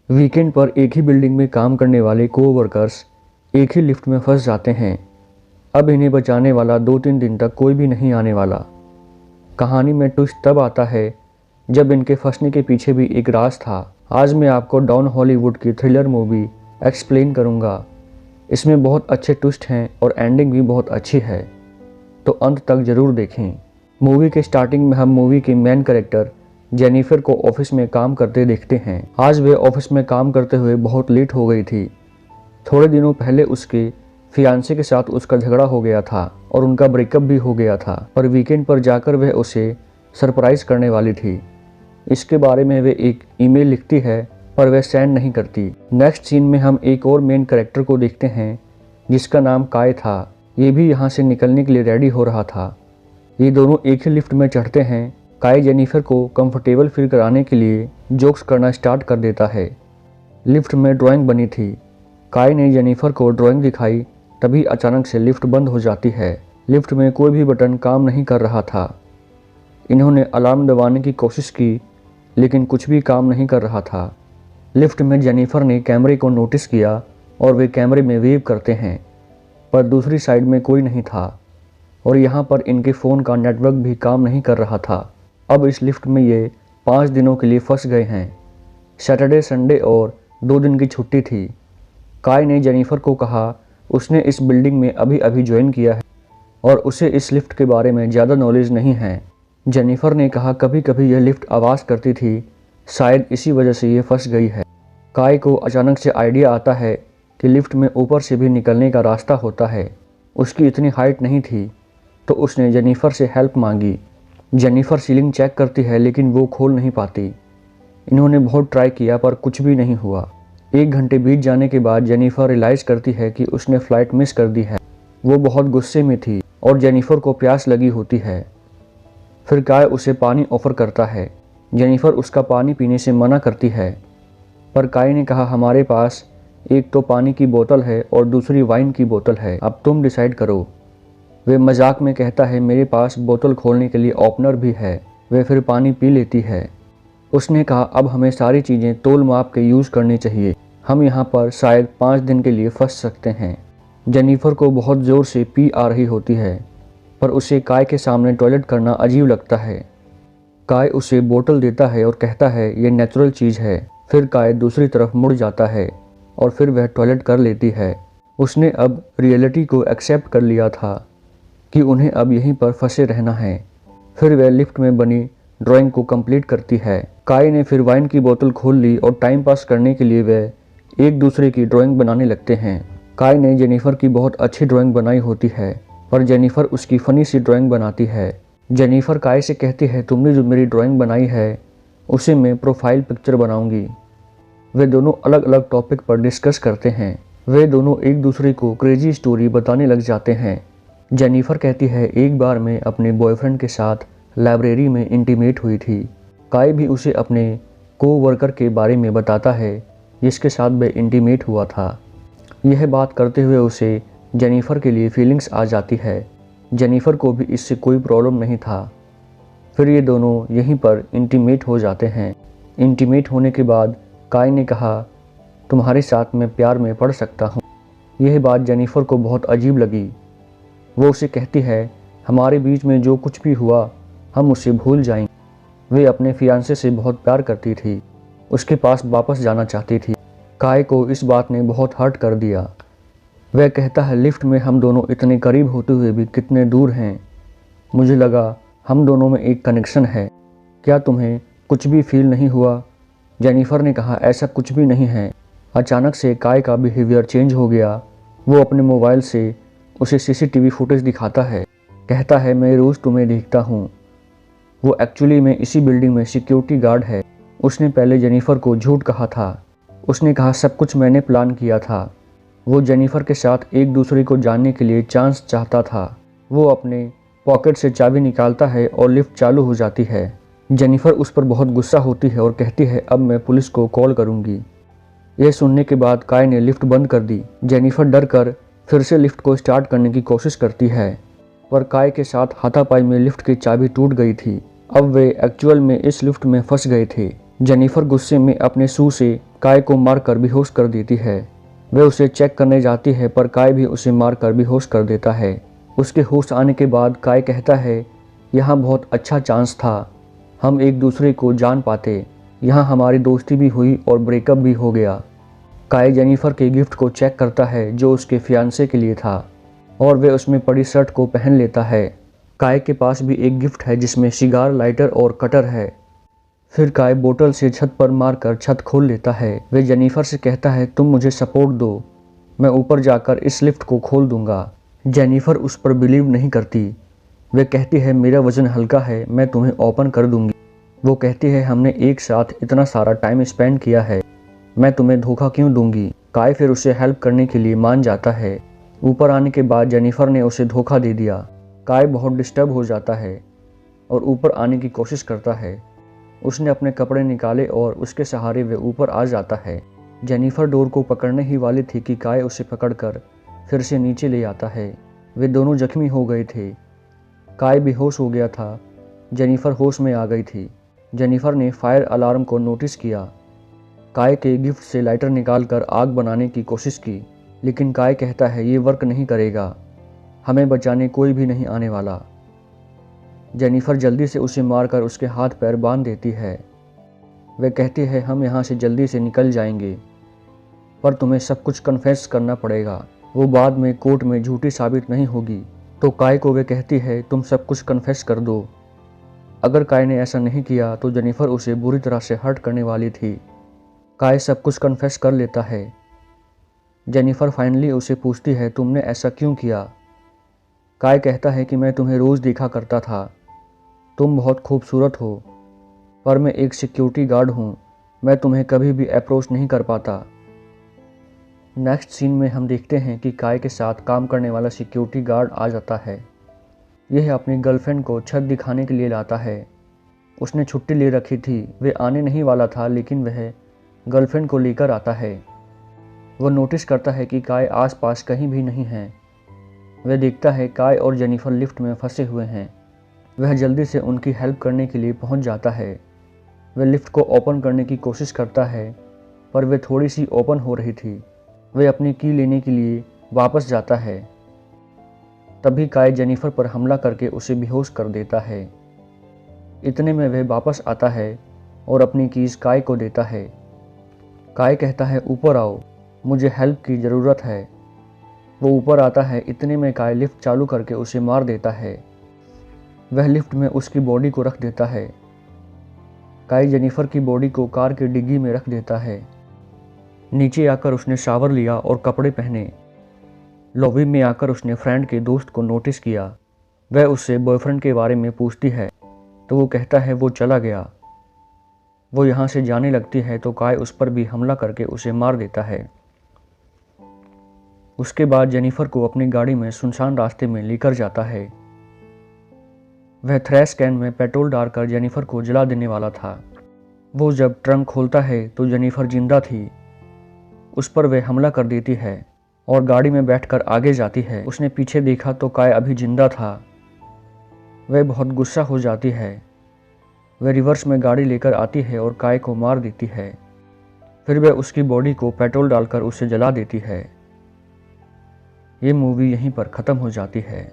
Weekend पर एक ही building में काम करने वाले कोवर्कर्स एक ही लिफ्ट में फंस जाते हैं। अब इन्हें बचाने वाला 2-3 दिन तक कोई भी नहीं आने वाला। कहानी में ट्विस्ट तब आता है जब इनके फंसने के पीछे भी एक राज था। आज मैं आपको डॉन हॉलीवुड की थ्रिलर मूवी एक्सप्लेन करूंगा। इसमें बहुत अच्छे ट्विस्ट हैं और एंडिंग भी बहुत अच्छी है, तो अंत तक ज़रूर देखें। मूवी के स्टार्टिंग में हम मूवी के मेन कैरेक्टर जेनिफर को ऑफिस में काम करते देखते हैं। आज वे ऑफिस में काम करते हुए बहुत लेट हो गई थी। थोड़े दिनों पहले उसके फियांसे के साथ उसका झगड़ा हो गया था और उनका ब्रेकअप भी हो गया था, पर वीकेंड पर जाकर वह उसे सरप्राइज करने वाली थी। इसके बारे में वे एक ईमेल लिखती है, पर वह सेंड नहीं करती। नेक्स्ट सीन में हम एक और मेन कैरेक्टर को देखते हैं जिसका नाम काय था। ये भी यहाँ से निकलने के लिए रेडी हो रहा था। ये दोनों एक ही लिफ्ट में चढ़ते हैं। काय जेनिफर को कंफर्टेबल फील कराने के लिए जोक्स करना स्टार्ट कर देता है। लिफ्ट में ड्राइंग बनी थी। काय ने जेनिफर को ड्राइंग दिखाई, तभी अचानक से लिफ्ट बंद हो जाती है। लिफ्ट में कोई भी बटन काम नहीं कर रहा था। इन्होंने अलार्म दबाने की कोशिश की, लेकिन कुछ भी काम नहीं कर रहा था। लिफ्ट में जेनिफर ने कैमरे को नोटिस किया और वे कैमरे में वेव करते हैं, पर दूसरी साइड में कोई नहीं था और यहाँ पर इनके फ़ोन का नेटवर्क भी काम नहीं कर रहा था। अब इस लिफ्ट में ये 5 दिनों के लिए फंस गए हैं। सैटरडे, संडे और 2 दिन की छुट्टी थी। काय ने जेनिफर को कहा उसने इस बिल्डिंग में अभी अभी ज्वाइन किया है और उसे इस लिफ्ट के बारे में ज़्यादा नॉलेज नहीं है। जेनिफर ने कहा कभी कभी यह लिफ्ट आवाज़ करती थी, शायद इसी वजह से ये फंस गई है। काय को अचानक से आइडिया आता है कि लिफ्ट में ऊपर से भी निकलने का रास्ता होता है। उसकी इतनी हाइट नहीं थी, तो उसने जेनिफर से हेल्प मांगी। जेनिफर सीलिंग चेक करती है, लेकिन वो खोल नहीं पाती। इन्होंने बहुत ट्राई किया, पर कुछ भी नहीं हुआ। 1 घंटे बीत जाने के बाद जेनिफर रियलाइज़ करती है कि उसने फ़्लाइट मिस कर दी है। वो बहुत गुस्से में थी और जेनिफर को प्यास लगी होती है। फिर काय उसे पानी ऑफ़र करता है। जेनिफर उसका पानी पीने से मना करती है, पर काय ने कहा हमारे पास एक तो पानी की बोतल है और दूसरी वाइन की बोतल है, अब तुम डिसाइड करो। वे मजाक में कहता है मेरे पास बोतल खोलने के लिए ओपनर भी है। वे फिर पानी पी लेती है। उसने कहा अब हमें सारी चीज़ें तोल माप के यूज़ करनी चाहिए, हम यहाँ पर शायद 5 दिन के लिए फंस सकते हैं। जेनिफर को बहुत ज़ोर से पी आ रही होती है, पर उसे काय के सामने टॉयलेट करना अजीब लगता है। काय उसे बोतल देता है और कहता है ये नेचुरल चीज़ है। फिर काय दूसरी तरफ मुड़ जाता है और फिर वह टॉयलेट कर लेती है। उसने अब रियलिटी को एक्सेप्ट कर लिया था कि उन्हें अब यहीं पर फंसे रहना है। फिर वह लिफ्ट में बनी ड्राइंग को कंप्लीट करती है। काय ने फिर वाइन की बोतल खोल ली और टाइम पास करने के लिए वह एक दूसरे की ड्राइंग बनाने लगते हैं। काय ने जेनिफर की बहुत अच्छी ड्राइंग बनाई होती है, पर जेनिफर उसकी फ़नी सी ड्राइंग बनाती है। जेनिफर काय से कहती है तुमने जो मेरी ड्राइंग बनाई है उसे मैं प्रोफाइल पिक्चर बनाऊंगी। वे दोनों अलग अलग टॉपिक पर डिस्कस करते हैं। वे दोनों एक दूसरे को क्रेजी स्टोरी बताने लग जाते हैं। जेनिफर कहती है एक बार मैं अपने बॉयफ्रेंड के साथ लाइब्रेरी में इंटीमेट हुई थी। काय भी उसे अपने कोवर्कर के बारे में बताता है जिसके साथ वह इंटीमेट हुआ था। यह बात करते हुए उसे जेनिफर के लिए फीलिंग्स आ जाती है। जेनिफर को भी इससे कोई प्रॉब्लम नहीं था। फिर ये दोनों यहीं पर इंटीमेट हो जाते हैं। इंटीमेट होने के बाद काय ने कहा तुम्हारे साथ मैं प्यार में पड़ सकता हूँ। यह बात जेनिफर को बहुत अजीब लगी। वो उसे कहती है हमारे बीच में जो कुछ भी हुआ हम उसे भूल जाएंगे। वे अपने फियांसे से बहुत प्यार करती थी, उसके पास वापस जाना चाहती थी। काय को इस बात ने बहुत हर्ट कर दिया। वह कहता है लिफ्ट में हम दोनों इतने करीब होते हुए भी कितने दूर हैं। मुझे लगा हम दोनों में एक कनेक्शन है, क्या तुम्हें कुछ भी फील नहीं हुआ? जेनिफर ने कहा ऐसा कुछ भी नहीं है। अचानक से काय का बिहेवियर चेंज हो गया। वो अपने मोबाइल से उसे सीसीटीवी फुटेज दिखाता है। कहता है मैं रोज़ तुम्हें देखता हूँ। वो एक्चुअली में इसी बिल्डिंग में सिक्योरिटी गार्ड है। उसने पहले जेनिफर को झूठ कहा था। उसने कहा सब कुछ मैंने प्लान किया था। वो जेनिफर के साथ एक दूसरे को जानने के लिए चांस चाहता था। वो अपने पॉकेट से चाबी निकालता है और लिफ्ट चालू हो जाती है। जेनिफर उस पर बहुत गुस्सा होती है और कहती है अब मैं पुलिस को कॉल करूँगी। यह सुनने के बाद काय ने लिफ्ट बंद कर दी। जेनिफर डर कर फिर से लिफ्ट को स्टार्ट करने की कोशिश करती है, पर काय के साथ हाथापाई में लिफ्ट की चाबी टूट गई थी। अब वे एक्चुअल में इस लिफ्ट में फंस गए थे। जेनिफर गुस्से में अपने शू से काय को मारकर बेहोश कर देती है। वह उसे चेक करने जाती है पर काय भी उसे मारकर बेहोश कर देता है। उसके होश आने के बाद काय कहता है, यहाँ बहुत अच्छा चांस था, हम एक दूसरे को जान पाते। यहाँ हमारी दोस्ती भी हुई और ब्रेकअप भी हो गया। काय जेनिफर के गिफ्ट को चेक करता है जो उसके फियांसे के लिए था और वह उसमें पड़ी शर्ट को पहन लेता है। काय के पास भी एक गिफ्ट है जिसमें सिगार, लाइटर और कटर है। फिर काय बोतल से छत पर मारकर छत खोल लेता है। वह जेनिफर से कहता है, तुम मुझे सपोर्ट दो, मैं ऊपर जाकर इस लिफ्ट को खोल दूंगा। जेनिफर उस पर बिलीव नहीं करती। वह कहती है, मेरा वजन हल्का है, मैं तुम्हें ओपन कर दूंगी। वो कहती है, हमने एक साथ इतना सारा टाइम स्पेंड किया है, मैं तुम्हें धोखा क्यों दूंगी। काय फिर उसे हेल्प करने के लिए मान जाता है। ऊपर आने के बाद जेनिफर ने उसे धोखा दे दिया। काय बहुत डिस्टर्ब हो जाता है और ऊपर आने की कोशिश करता है। उसने अपने कपड़े निकाले और उसके सहारे वह ऊपर आ जाता है। जेनिफर डोर को पकड़ने ही वाली थी कि काय उसे पकड़कर फिर से नीचे ले आता है। वे दोनों जख्मी हो गए थे। काय बेहोश हो गया था, जेनिफर होश में आ गई थी। जेनिफर ने फायर अलार्म को नोटिस किया। काय के गिफ्ट से लाइटर निकालकर आग बनाने की कोशिश की, लेकिन काय कहता है, ये वर्क नहीं करेगा, हमें बचाने कोई भी नहीं आने वाला। जेनिफर जल्दी से उसे मारकर उसके हाथ पैर बांध देती है। वह कहती है, हम यहाँ से जल्दी से निकल जाएंगे, पर तुम्हें सब कुछ कन्फेस करना पड़ेगा, वो बाद में कोर्ट में झूठी साबित नहीं होगी। तो काय को वह कहती है, तुम सब कुछ कन्फेस कर दो। अगर काय ने ऐसा नहीं किया तो जेनिफर उसे बुरी तरह से हर्ट करने वाली थी। काय सब कुछ कन्फेस कर लेता है। जेनिफर फाइनली उसे पूछती है, तुमने ऐसा क्यों किया। काय कहता है कि मैं तुम्हें रोज़ देखा करता था, तुम बहुत खूबसूरत हो, पर मैं एक सिक्योरिटी गार्ड हूँ, मैं तुम्हें कभी भी अप्रोच नहीं कर पाता। नेक्स्ट सीन में हम देखते हैं कि काय के साथ काम करने वाला सिक्योरिटी गार्ड आ जाता है। यह अपनी गर्लफ्रेंड को छत दिखाने के लिए लाता है। उसने छुट्टी ले रखी थी, वे आने नहीं वाला था, लेकिन वह गर्लफ्रेंड को लेकर आता है। वह नोटिस करता है कि काय आसपास कहीं भी नहीं है। वह देखता है काय और जेनिफर लिफ्ट में फंसे हुए हैं। वह जल्दी से उनकी हेल्प करने के लिए पहुंच जाता है। वह लिफ्ट को ओपन करने की कोशिश करता है, पर वह थोड़ी सी ओपन हो रही थी। वह अपनी की लेने के लिए वापस जाता है। तभी काय जेनिफर पर हमला करके उसे बेहोश कर देता है। इतने में वह वापस आता है और अपनी कीज़ काय को देता है। काय कहता है, ऊपर आओ, मुझे हेल्प की ज़रूरत है। वो ऊपर आता है। इतने में काय लिफ्ट चालू करके उसे मार देता है। वह लिफ्ट में उसकी बॉडी को रख देता है। काय जेनिफर की बॉडी को कार की डिग्गी में रख देता है। नीचे आकर उसने शावर लिया और कपड़े पहने। लॉबी में आकर उसने फ्रेंड के दोस्त को नोटिस किया। वह उससे बॉयफ्रेंड के बारे में पूछती है तो वो कहता है वो चला गया। वो यहाँ से जाने लगती है तो काय उस पर भी हमला करके उसे मार देता है। उसके बाद जेनिफर को अपनी गाड़ी में सुनसान रास्ते में लेकर जाता है। वह थ्रैश कैन में पेट्रोल डालकर जेनिफर को जला देने वाला था। वो जब ट्रंक खोलता है तो जेनिफर जिंदा थी। उस पर वह हमला कर देती है और गाड़ी में बैठकर आगे जाती है। उसने पीछे देखा तो काय अभी जिंदा था। वह बहुत गुस्सा हो जाती है। वह रिवर्स में गाड़ी लेकर आती है और काय को मार देती है। फिर वह उसकी बॉडी को पेट्रोल डालकर उसे जला देती है। ये मूवी यहीं पर ख़त्म हो जाती है।